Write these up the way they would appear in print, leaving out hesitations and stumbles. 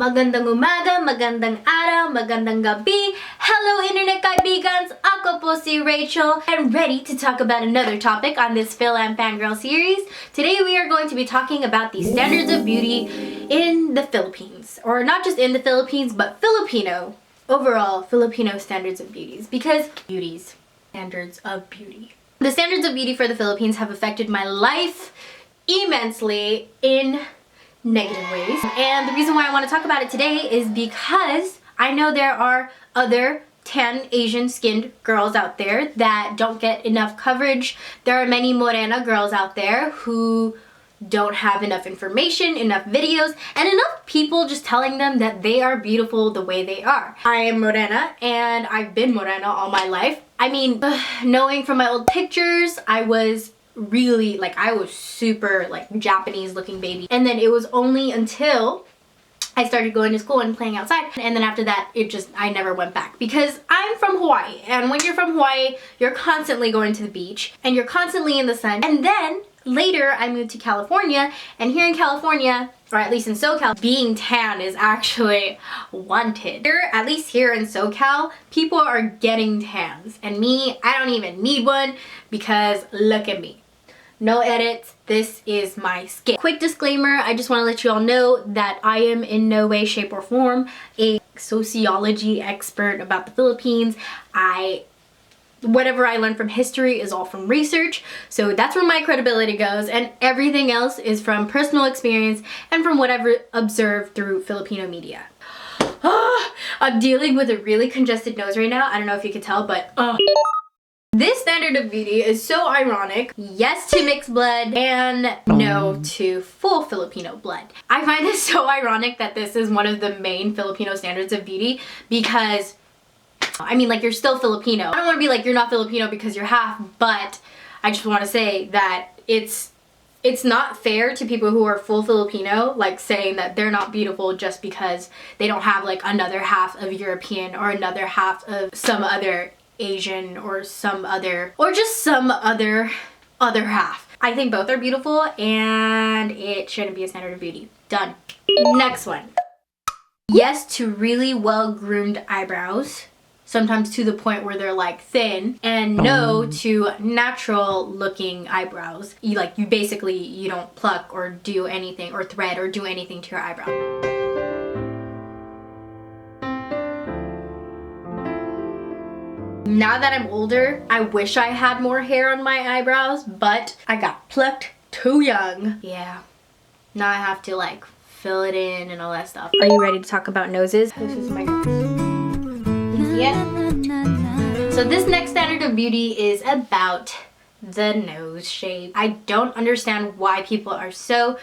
Magandang umaga, magandang araw, magandang gabi. Hello internet kaibigans! Ako po si Rachel and ready to talk about another topic on this FILAMFANGIRL series. Today we are going to be talking about the standards of beauty in the Philippines. Or not just in the Philippines, but overall Filipino standards of beauties. Because standards of beauty. The standards of beauty for the Philippines have affected my life immensely in negative ways. And the reason why I want to talk about it today is because I know there are other tan Asian skinned girls out there that don't get enough coverage. There are many morena girls out there who don't have enough information, enough videos, and enough people just telling them that they are beautiful the way they are. I am morena and I've been morena all my life. I mean, knowing from my old pictures, I was really I was super Japanese looking baby, and then it was only until I started going to school and playing outside, and then after that I never went back, because I'm from Hawaii, and when you're from Hawaii you're constantly going to the beach and you're constantly in the sun. And then later I moved to California, and here in California, or at least in SoCal, being tan is actually wanted. Here, at least here in SoCal, people are getting tans, and me, I don't even need one because look at me. No edits, this is my skin. Quick disclaimer, I just want to let you all know that I am in no way, shape, or form a sociology expert about the Philippines. Whatever I learned from history is all from research, so that's where my credibility goes, and everything else is from personal experience and from what I've observed through Filipino media. I'm dealing with a really congested nose right now. I don't know if you can tell, but this standard of beauty is so ironic. Yes to mixed blood and no to full Filipino blood. I find this so ironic that this is one of the main Filipino standards of beauty, because I mean, you're still Filipino. I don't want to be like you're not Filipino because you're half, but I just want to say that it's not fair to people who are full Filipino, saying that they're not beautiful just because they don't have another half of European or another half of some other Asian or some other half. I think both are beautiful and it shouldn't be a standard of beauty. Done. Next one. Yes to really well-groomed eyebrows, sometimes to the point where they're thin, and no to natural looking eyebrows. You don't pluck or do anything or thread or do anything to your eyebrow. Now that I'm older, I wish I had more hair on my eyebrows, but I got plucked too young. Yeah. Now I have to fill it in and all that stuff. Are you ready to talk about noses? This is my nose. Yeah. So this next standard of beauty is about the nose shape. I don't understand why people are so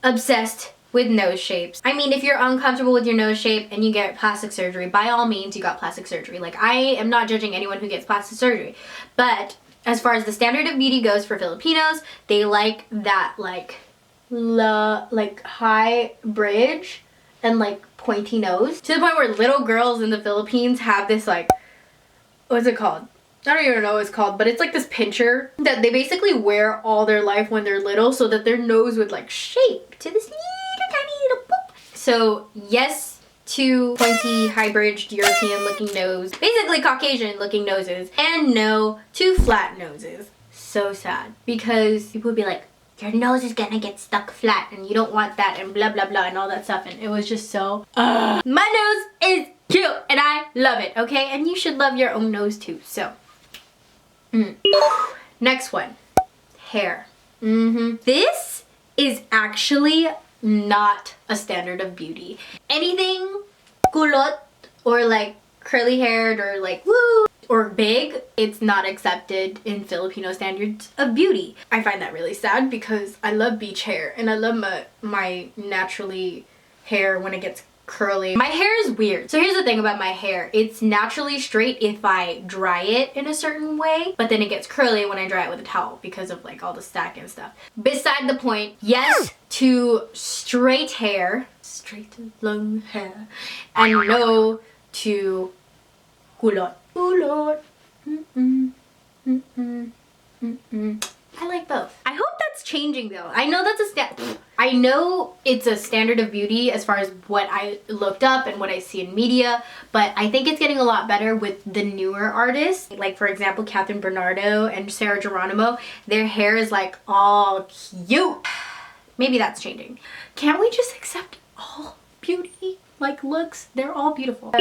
obsessed with nose shapes. I mean, if you're uncomfortable with your nose shape and you get plastic surgery, by all means you got plastic surgery. I am not judging anyone who gets plastic surgery, but as far as the standard of beauty goes for Filipinos, they like that high bridge and pointy nose, to the point where little girls in the Philippines have this what's it called? I don't even know what it's called, but it's this pincher that they basically wear all their life when they're little, so that their nose would shape to this little tiny little poop. So yes to pointy, high-bridged, European-looking nose, basically Caucasian-looking noses, and no to flat noses. So sad, because people would be like, your nose is gonna get stuck flat and you don't want that and blah blah blah and all that stuff, and it was just so my nose is cute and I love it, okay? And you should love your own nose too. So next one, hair. This is actually not a standard of beauty. Anything kulot or curly haired or woo or big, it's not accepted in Filipino standards of beauty. I find that really sad, because I love beach hair and I love my naturally hair when it gets curly. My hair is weird. So here's the thing about my hair. It's naturally straight if I dry it in a certain way, but then it gets curly when I dry it with a towel because of all the stack and stuff. Beside the point, yes to straight hair, straight long hair, and no to kulot. Kulot. I like both. I hope that's changing though. I know I know it's a standard of beauty as far as what I looked up and what I see in media, but I think it's getting a lot better with the newer artists. Like for example, Catherine Bernardo and Sarah Geronimo. Their hair is like all cute. Maybe that's changing. Can't we just accept all beauty? Like looks, they're all beautiful.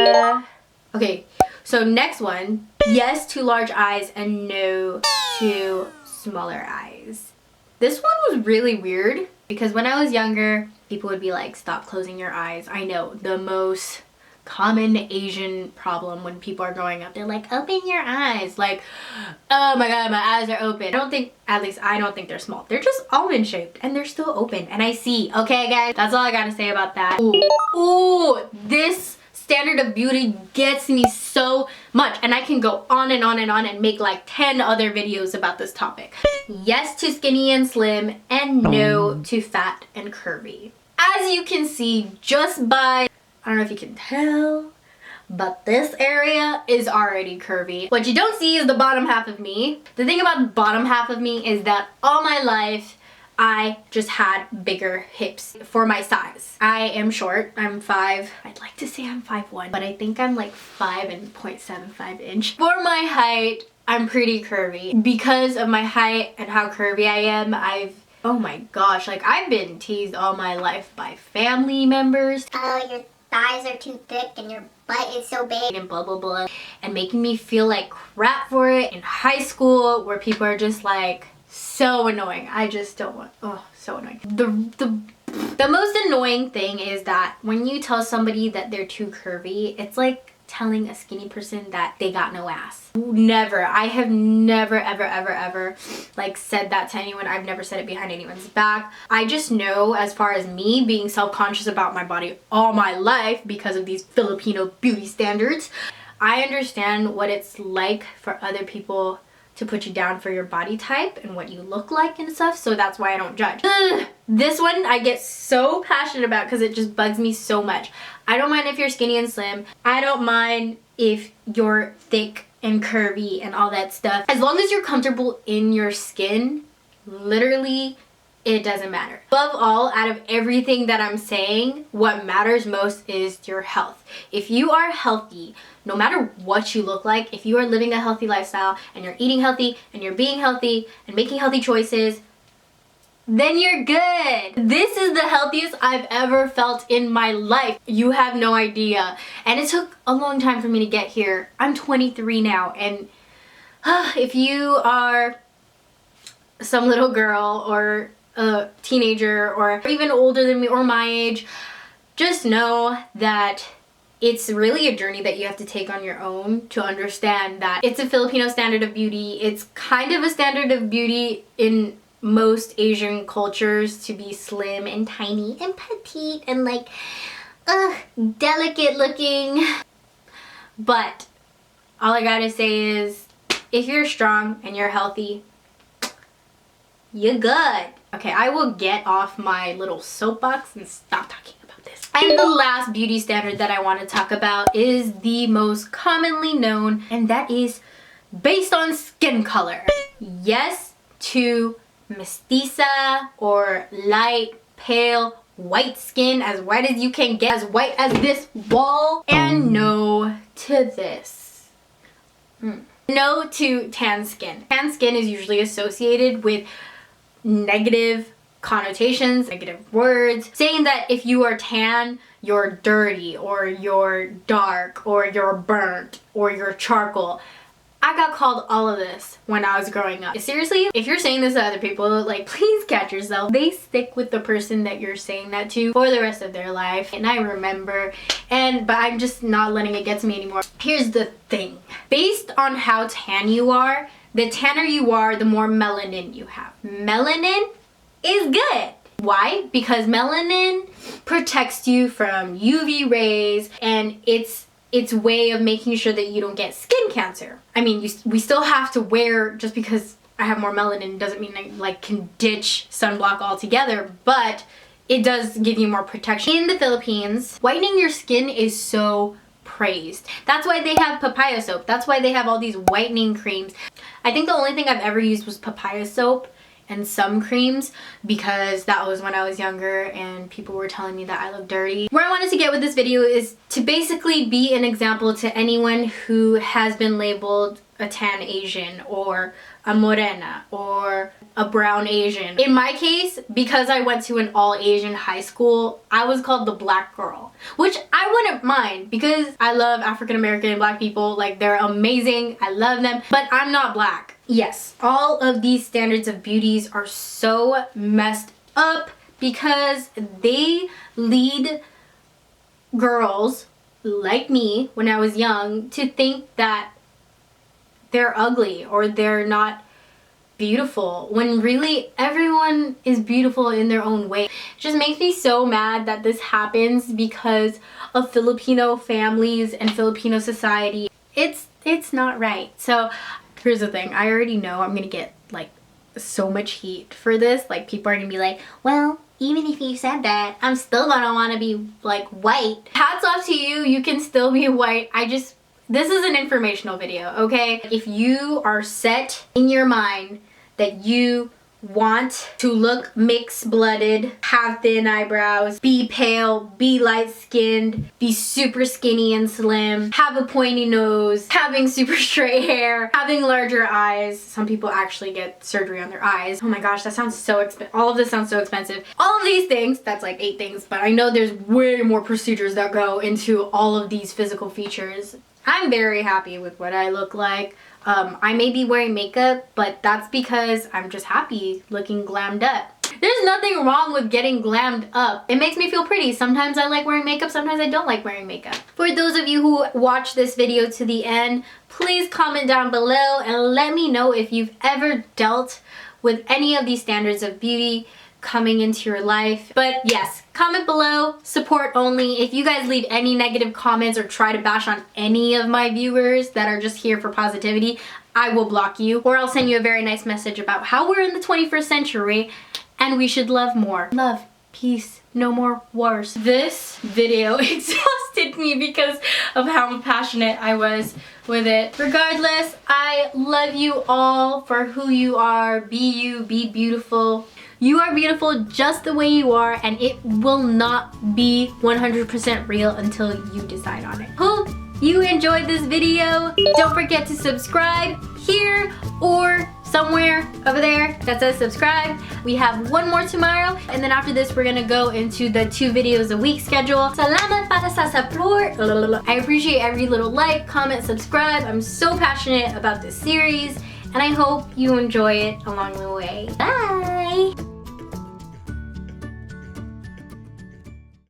Okay, so next one. Yes to large eyes and no to smaller eyes. This one was really weird because when I was younger, people would be like, stop closing your eyes. I know, the most common Asian problem when people are growing up. They're like, open your eyes. Like, oh my god, my eyes are open. At least I don't think they're small. They're just almond shaped and they're still open and I see. Okay guys, that's all I gotta say about that. Ooh, this standard of beauty gets me so much and I can go on and on and on and make like 10 other videos about this topic. Yes to skinny and slim and no to fat and curvy. As you can see just by, I don't know if you can tell, but this area is already curvy. What you don't see is the bottom half of me. The thing about the bottom half of me is that all my life I just had bigger hips for my size. I am short. I'm 5. I'd like to say I'm 5'1", but I think I'm like 5.75 inch. For my height, I'm pretty curvy. Because of my height and how curvy I am, oh my gosh, like I've been teased all my life by family members. Oh, your thighs are too thick and your butt is so big and blah blah blah, and making me feel like crap for it in high school where people are just like, so annoying. I just don't want, oh, so annoying. The most annoying thing is that when you tell somebody that they're too curvy, it's like telling a skinny person that they got no ass. Never. I have never ever like said that to anyone. I've never said it behind anyone's back. I just know, as far as me being self-conscious about my body all my life because of these Filipino beauty standards, I understand what it's like for other people to put you down for your body type and what you look like and stuff, so that's why I don't judge. Ugh. This one I get so passionate about because it just bugs me so much. I don't mind if you're skinny and slim. I don't mind if you're thick and curvy and all that stuff. As long as you're comfortable in your skin, literally, it doesn't matter. Above all, out of everything that I'm saying, what matters most is your health. If you are healthy, no matter what you look like, if you are living a healthy lifestyle and you're eating healthy and you're being healthy and making healthy choices, then you're good. This is the healthiest I've ever felt in my life. You have no idea. And it took a long time for me to get here. I'm 23 now, and if you are some little girl or a teenager or even older than me or my age, just know that it's really a journey that you have to take on your own to understand that it's a Filipino standard of beauty. It's kind of a standard of beauty in most Asian cultures to be slim and tiny and petite and like delicate looking. But all I gotta say is, if you're strong and you're healthy, you're good. Okay, I will get off my little soapbox and stop talking about this. And the last beauty standard that I want to talk about is the most commonly known, and that is based on skin color. Yes to mestiza or light, pale, white skin, as white as you can get, as white as this wall, and no to this. No to tan skin. Tan skin is usually associated with negative connotations, negative words, saying that if you are tan, you're dirty, or you're dark, or you're burnt, or you're charcoal. I got called all of this when I was growing up. Seriously, if you're saying this to other people, like, please catch yourself. They stick with the person that you're saying that to for the rest of their life. And I remember, but I'm just not letting it get to me anymore. Here's the thing. Based on how tan you are, the tanner you are, the more melanin you have. Melanin is good. Why? Because melanin protects you from UV rays, and it's way of making sure that you don't get skin cancer. I mean, we still have to wear, just because I have more melanin doesn't mean I like can ditch sunblock altogether, but it does give you more protection. In the Philippines, whitening your skin is so praised. That's why they have papaya soap. That's why they have all these whitening creams. I think the only thing I've ever used was papaya soap, and some creams because that was when I was younger and people were telling me that I look dirty. Where I wanted to get with this video is to basically be an example to anyone who has been labeled a tan Asian or a morena or a brown Asian. In my case, because I went to an all Asian high school, I was called the black girl, which I wouldn't mind because I love African American and black people. Like, they're amazing, I love them, but I'm not black. Yes, all of these standards of beauties are so messed up because they lead girls like me when I was young to think that they're ugly or they're not beautiful, when really everyone is beautiful in their own way. It just makes me so mad that this happens because of Filipino families and Filipino society. It's not right. So here's the thing, I already know I'm gonna get like so much heat for this. Like, people are gonna be like, well, even if you said that, I'm still gonna want to be like white. Hats off to you, you can still be white. This is an informational video, okay? If you are set in your mind that you want to look mixed-blooded, have thin eyebrows, be pale, be light-skinned, be super skinny and slim, have a pointy nose, having super straight hair, having larger eyes. Some people actually get surgery on their eyes. Oh my gosh, that sounds so expensive. All of this sounds so expensive. All of these things, that's like 8 things, but I know there's way more procedures that go into all of these physical features. I'm very happy with what I look like. I may be wearing makeup, but that's because I'm just happy looking glammed up. There's nothing wrong with getting glammed up. It makes me feel pretty. Sometimes I like wearing makeup, sometimes I don't like wearing makeup. For those of you who watch this video to the end, please comment down below and let me know if you've ever dealt with any of these standards of beauty coming into your life. But yes, comment below, support only. If you guys leave any negative comments or try to bash on any of my viewers that are just here for positivity, I will block you, or I'll send you a very nice message about how we're in the 21st century and we should love more. Love, peace, no more wars. This video exhausted me because of how passionate I was with it. Regardless, I love you all for who you are. Be you, be beautiful. You are beautiful just the way you are, and it will not be 100% real until you decide on it. Hope you enjoyed this video. Don't forget to subscribe here or somewhere over there that says subscribe. We have one more tomorrow, and then after this we're gonna go into the 2 videos a week schedule. Salamat para sa support. I appreciate every little like, comment, subscribe. I'm so passionate about this series, and I hope you enjoy it along the way. Bye!